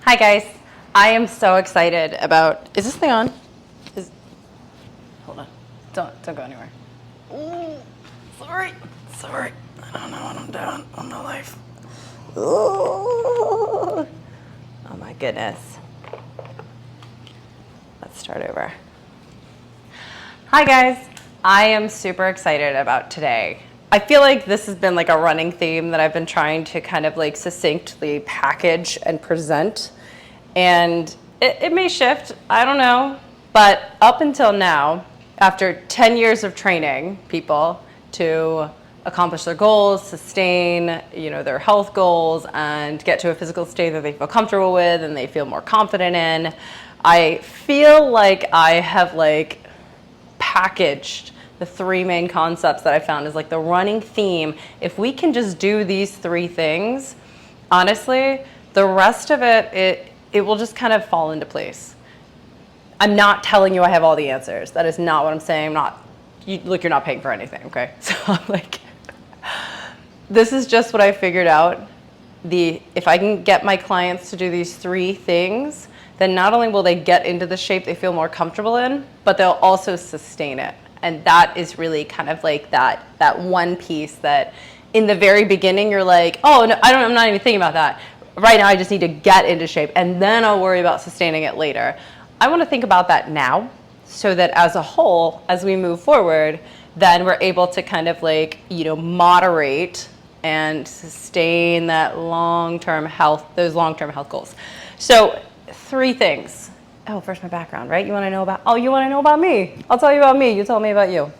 Hi guys, I am so excited about, is this thing on? Hold on, don't go anywhere. Ooh, sorry, I don't know what I'm doing on my life. Ooh. Oh my goodness. Let's start over. Hi guys, I am super excited about today. I feel like this has been like a running theme that I've been trying to kind of like succinctly package and present. And it may shift, I don't know. But up until now, after 10 years of training people to accomplish their goals, sustain, their health goals, and get to a physical state that they feel comfortable with and they feel more confident in, I feel like I have packaged the three main concepts that I found is like the running theme. If we can just do these three things, honestly, the rest of it will just kind of fall into place. I'm not telling you I have all the answers. That is not what I'm saying. You're not paying for anything, okay? So I'm this is just what I figured out. If I can get my clients to do these three things, then not only will they get into the shape they feel more comfortable in, but they'll also sustain it. And that is really kind of like that one piece that in the very beginning you're like, oh, no, I'm not even thinking about that. Right now I just need to get into shape and then I'll worry about sustaining it later. I want to think about that now so that as a whole, as we move forward, then we're able to kind of moderate and sustain that those long-term health goals. So 3 things. Oh, first my background, right? You want to know about me. I'll tell you about me. You tell me about you.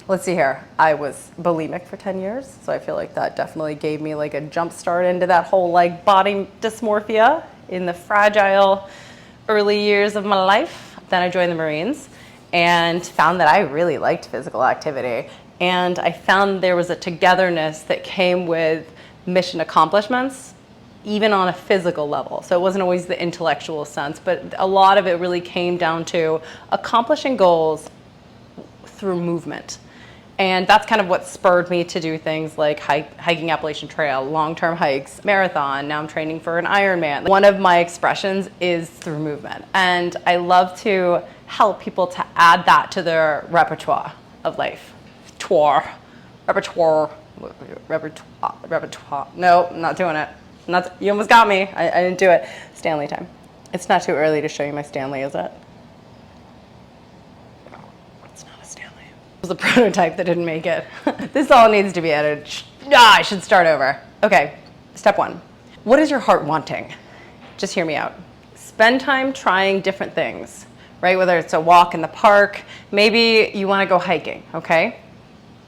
Let's see here. I was bulimic for 10 years, so I feel like that definitely gave me a jump start into that whole body dysmorphia in the fragile early years of my life. Then I joined the Marines and found that I really liked physical activity. And I found there was a togetherness that came with mission accomplishments, even on a physical level. So it wasn't always the intellectual sense, but a lot of it really came down to accomplishing goals through movement. And that's kind of what spurred me to do things like hiking Appalachian Trail, long-term hikes, marathon. Now I'm training for an Ironman. One of my expressions is through movement. And I love to help people to add that to their repertoire of life. Repertoire. No, I'm not doing it. You almost got me. I didn't do it. Stanley time. It's not too early to show you my Stanley, is it? It's not a Stanley. It was a prototype that didn't make it. This all needs to be edited. I should start over. Okay, step 1. What is your heart wanting? Just hear me out. Spend time trying different things, right? Whether it's a walk in the park, maybe you want to go hiking, okay?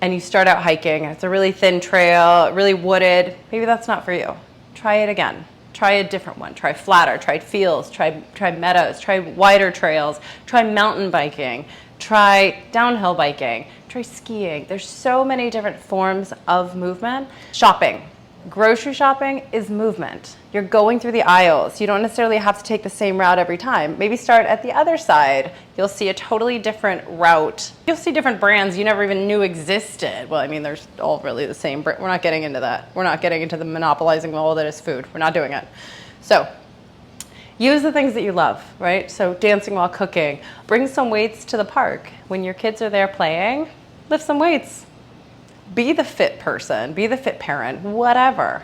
And you start out hiking, and it's a really thin trail, really wooded. Maybe that's not for you. Try it again. Try a different one. Try flatter, try fields, try meadows, try wider trails, try mountain biking, try downhill biking, try skiing. There's so many different forms of movement. Shopping. Grocery shopping is movement. You're going through the aisles. You don't necessarily have to take the same route every time. Maybe start at the other side. You'll see a totally different route. You'll see different brands you never even knew existed. Well, I mean, they're all really the same. We're not getting into that. We're not getting into the monopolizing all that is food. We're not doing it. So use the things that you love, right? So dancing while cooking. Bring some weights to the park. When your kids are there playing, lift some weights. Be the fit person, be the fit parent, whatever,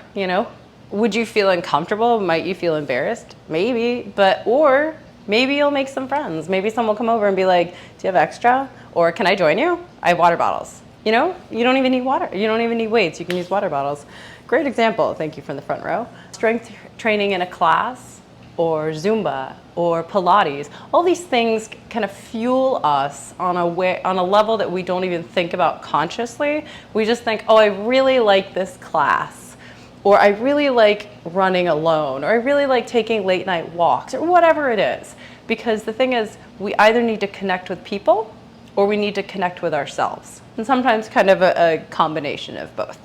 Would you feel uncomfortable? Might you feel embarrassed? Maybe, or maybe you'll make some friends. Maybe someone will come over and be like, do you have extra? Or can I join you? I have water bottles. You don't even need water. You don't even need weights. You can use water bottles. Great example. Thank you from the front row. Strength training in a class or Zumba or Pilates. All these things kind of fuel us on a level that we don't even think about consciously. We just think, oh, I really like this class, or I really like running alone, or I really like taking late night walks, or whatever it is. Because the thing is, we either need to connect with people or we need to connect with ourselves. And sometimes kind of a combination of both.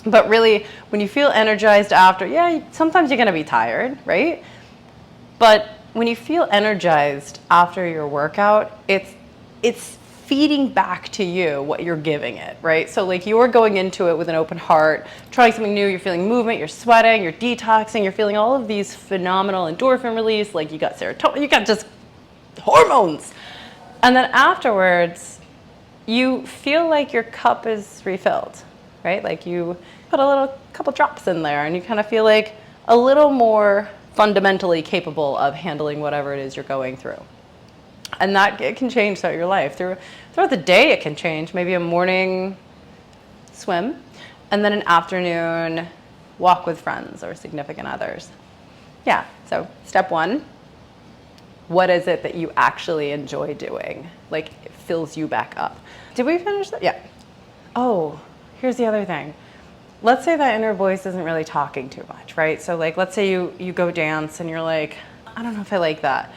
But really, when you feel energized after, sometimes you're gonna be tired, right? But when you feel energized after your workout, it's feeding back to you what you're giving it, right? So like you're going into it with an open heart, trying something new, you're feeling movement, you're sweating, you're detoxing, you're feeling all of these phenomenal endorphin release, like you got serotonin, you got just hormones. And then afterwards, you feel like your cup is refilled, right? Like you put a couple drops in there and you kind of feel like a little more fundamentally capable of handling whatever it is you're going through. And that it can change throughout your life. Throughout the day it can change. Maybe a morning swim and then an afternoon walk with friends or significant others. Yeah, so step 1, what is it that you actually enjoy doing? Like it fills you back up. Did we finish that? Yeah. Oh, here's the other thing. Let's say that inner voice isn't really talking too much, right? So like, let's say you go dance and you're like, I don't know if I like that.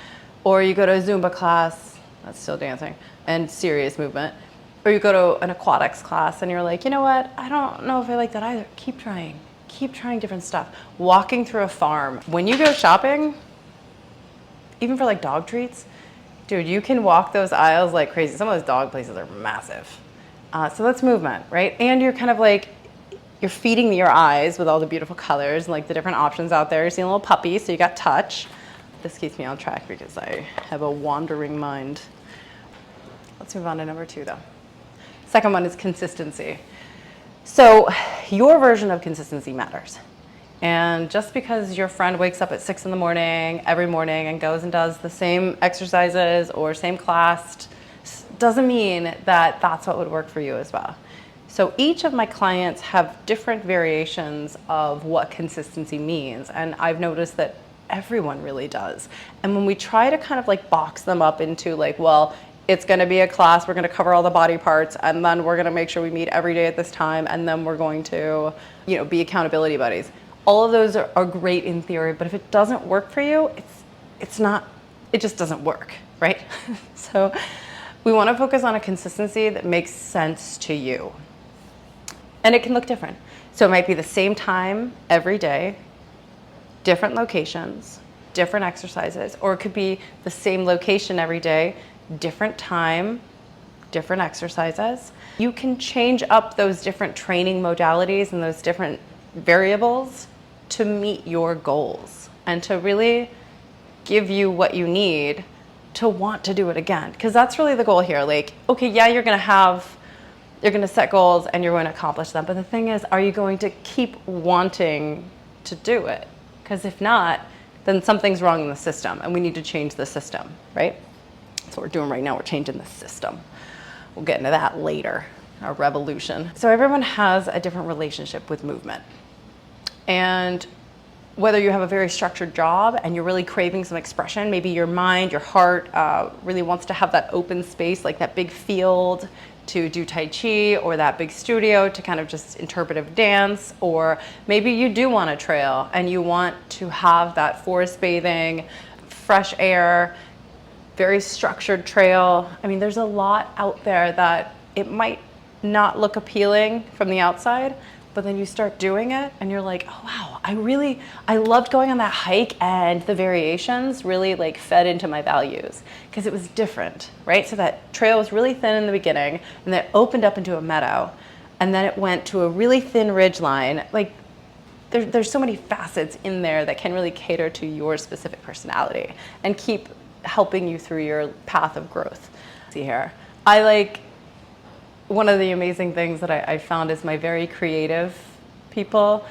Or you go to a Zumba class, that's still dancing, and serious movement. Or you go to an aquatics class and you're like, you know what? I don't know if I like that either. Keep trying different stuff. Walking through a farm. When you go shopping, even for like dog treats, dude, you can walk those aisles like crazy. Some of those dog places are massive. So that's movement, right? And you're kind of like, you're feeding your eyes with all the beautiful colors and like the different options out there. You're seeing a little puppy, so you got touch. This keeps me on track because I have a wandering mind. Let's move on to number 2 though. Second one is consistency. So your version of consistency matters. And just because your friend wakes up at 6 in the morning every morning and goes and does the same exercises or same class doesn't mean that that's what would work for you as well. So each of my clients have different variations of what consistency means. And I've noticed that everyone really does. And when we try to kind of like box them up into like, well, it's going to be a class, we're going to cover all the body parts, and then we're going to make sure we meet every day at this time, and then we're going to, be accountability buddies. All of those are great in theory, but if it doesn't work for you, it just doesn't work, right? So we want to focus on a consistency that makes sense to you. And it can look different. So it might be the same time every day, different locations, different exercises, or it could be the same location every day, different time, different exercises. You can change up those different training modalities and those different variables to meet your goals and to really give you what you need to want to do it again. Because that's really the goal here. Like, okay, yeah, you're going to set goals and you're going to accomplish them. But the thing is, are you going to keep wanting to do it? Because if not, then something's wrong in the system and we need to change the system, right? That's what we're doing right now. We're changing the system. We'll get into that later, our revolution. So everyone has a different relationship with movement. And whether you have a very structured job and you're really craving some expression, maybe your mind, your heart really wants to have that open space, like that big field to do Tai Chi, or that big studio to kind of just interpretive dance, or maybe you do want a trail and you want to have that forest bathing, fresh air, very structured trail. I mean, there's a lot out there that it might not look appealing from the outside, but then you start doing it and you're like, oh wow, I loved going on that hike, and the variations really like fed into my values because it was different, right? So that trail was really thin in the beginning and then it opened up into a meadow, and then it went to a really thin ridge line. Like there's so many facets in there that can really cater to your specific personality and keep helping you through your path of growth. See here, one of the amazing things that I found is my very creative people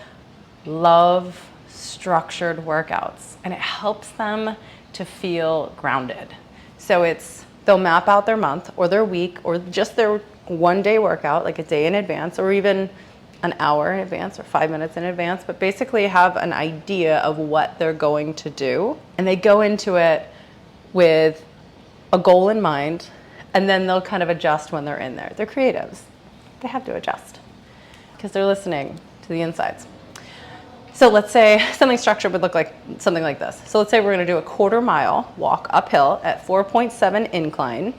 love structured workouts, and it helps them to feel grounded. So they'll map out their month or their week or just their one-day workout, like a day in advance, or even an hour in advance or 5 minutes in advance, but basically have an idea of what they're going to do. And they go into it with a goal in mind, and then they'll kind of adjust when they're in there. They're creatives. They have to adjust because they're listening to the insides. So let's say something structured would look like something like this. So let's say we're going to do a 1/4 mile walk uphill at 4.7 incline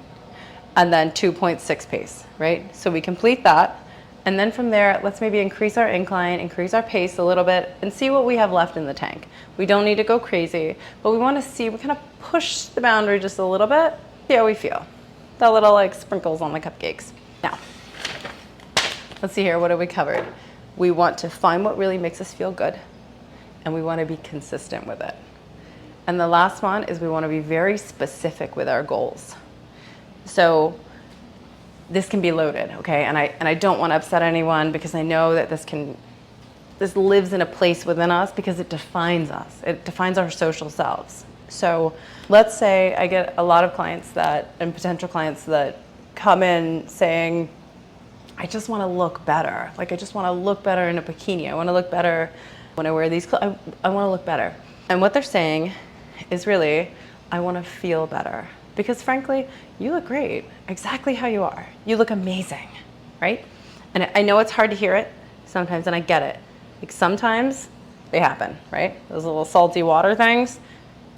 and then 2.6 pace, right? So we complete that. And then from there, let's maybe increase our incline, increase our pace a little bit, and see what we have left in the tank. We don't need to go crazy, but we want to see, we kind of push the boundary just a little bit, see how we feel. The little like sprinkles on the cupcakes. Now, let's see here, what have we covered? We want to find what really makes us feel good, and we want to be consistent with it. And the last one is we want to be very specific with our goals. So this can be loaded, okay? And I don't want to upset anyone, because I know that this lives in a place within us because it defines us. It defines our social selves. So let's say I get a lot of clients and potential clients that come in saying, I just want to look better. Like, I just want to look better in a bikini. I want to look better when I wear these clothes. I want to look better. And what they're saying is really, I want to feel better. Because frankly, you look great exactly how you are. You look amazing, right? And I know it's hard to hear it sometimes, and I get it. Like, sometimes they happen, right? Those little salty water things.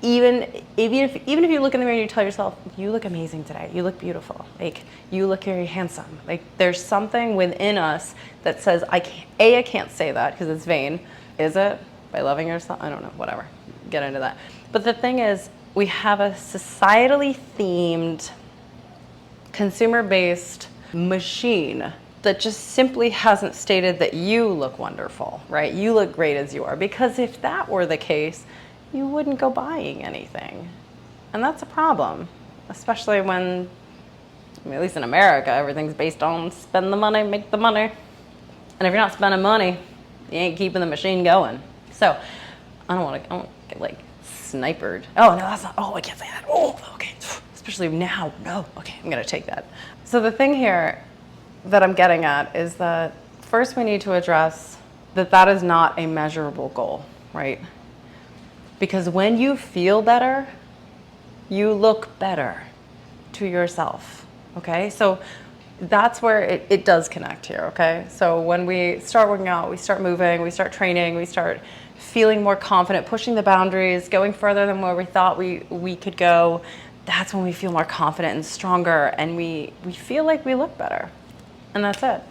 Even if you look in the mirror and you tell yourself, you look amazing today, you look beautiful, like, you look very handsome. Like, there's something within us that says, I can't say that because it's vain. Is it? By loving yourself? I don't know, whatever. Get into that. But the thing is, we have a societally themed, consumer-based machine that just simply hasn't stated that you look wonderful, right? You look great as you are. Because if that were the case, you wouldn't go buying anything. And that's a problem, especially when, at least in America, everything's based on spend the money, make the money. And if you're not spending money, you ain't keeping the machine going. So I don't get like sniped. Oh, no, that's not, oh, I can't say that. Oh, okay. Especially now, no, okay, I'm gonna take that. So the thing here that I'm getting at is that first we need to address that is not a measurable goal, right? Because when you feel better, you look better to yourself, okay? So that's where it does connect here, okay? So when we start working out, we start moving, we start training, we start feeling more confident, pushing the boundaries, going further than where we thought we could go, that's when we feel more confident and stronger, and we feel like we look better. And that's it.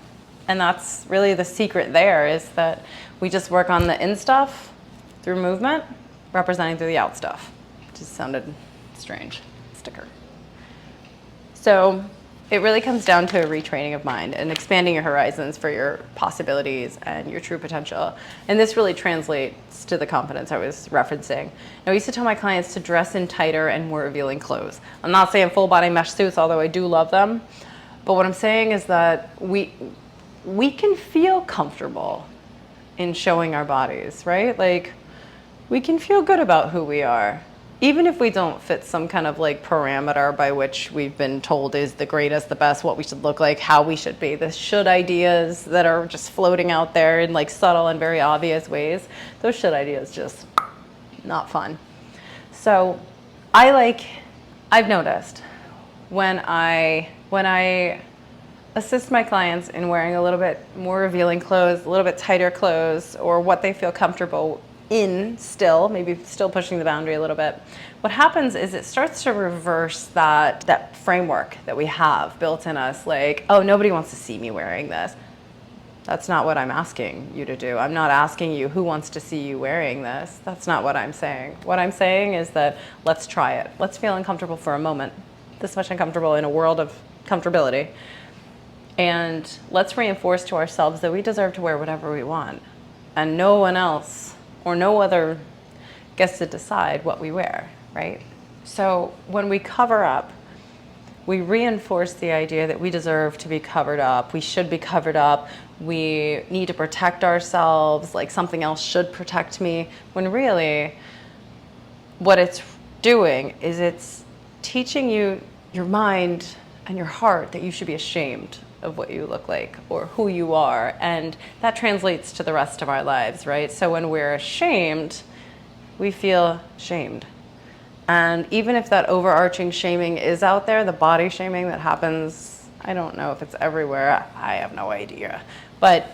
And that's really the secret there, is that we just work on the in stuff through movement, representing through the out stuff. Just sounded strange. Sticker. So it really comes down to a retraining of mind and expanding your horizons for your possibilities and your true potential. And this really translates to the confidence I was referencing. Now, I used to tell my clients to dress in tighter and more revealing clothes. I'm not saying full body mesh suits, although I do love them. But what I'm saying is that we can feel comfortable in showing our bodies, right? Like, we can feel good about who we are, even if we don't fit some kind of like parameter by which we've been told is the greatest, the best, what we should look like, how we should be. The should ideas that are just floating out there in like subtle and very obvious ways, those should ideas just not fun. So I've noticed when I assist my clients in wearing a little bit more revealing clothes, a little bit tighter clothes, or what they feel comfortable in still, maybe still pushing the boundary a little bit, what happens is it starts to reverse that framework that we have built in us, like, oh, nobody wants to see me wearing this. That's not what I'm asking you to do. I'm not asking you who wants to see you wearing this. That's not what I'm saying. What I'm saying is that let's try it. Let's feel uncomfortable for a moment, this much uncomfortable in a world of comfortability. And let's reinforce to ourselves that we deserve to wear whatever we want. And no one else or no other gets to decide what we wear, right? So when we cover up, we reinforce the idea that we deserve to be covered up, we should be covered up, we need to protect ourselves, like something else should protect me, when really what it's doing is it's teaching you, your mind and your heart, that you should be ashamed of what you look like or who you are, and that translates to the rest of our lives, right? So when we're ashamed, we feel shamed. And even if that overarching shaming is out there, the body shaming that happens, I don't know if it's everywhere, I have no idea. But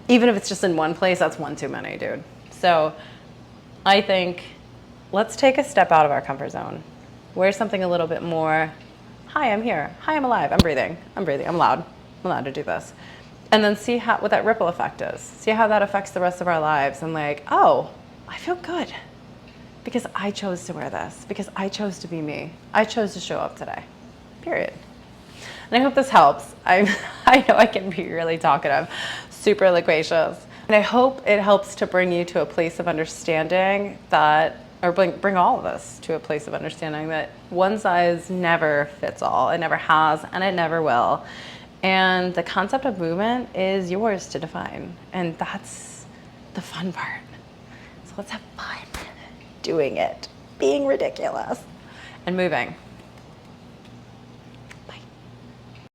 even if it's just in one place, that's one too many, dude. So I think let's take a step out of our comfort zone. Wear something a little bit more, hi, I'm here. Hi, I'm alive. I'm breathing. I'm loud. I'm allowed to do this. And then see what that ripple effect is. See how that affects the rest of our lives. And like, oh, I feel good because I chose to wear this, because I chose to be me. I chose to show up today, period. And I hope this helps. I know I can be really talkative, super loquacious. And I hope it helps to bring you to a place of understanding that, or bring all of us to a place of understanding that one size never fits all. It never has, and it never will. And the concept of movement is yours to define. And that's the fun part. So let's have fun doing it, being ridiculous, and moving.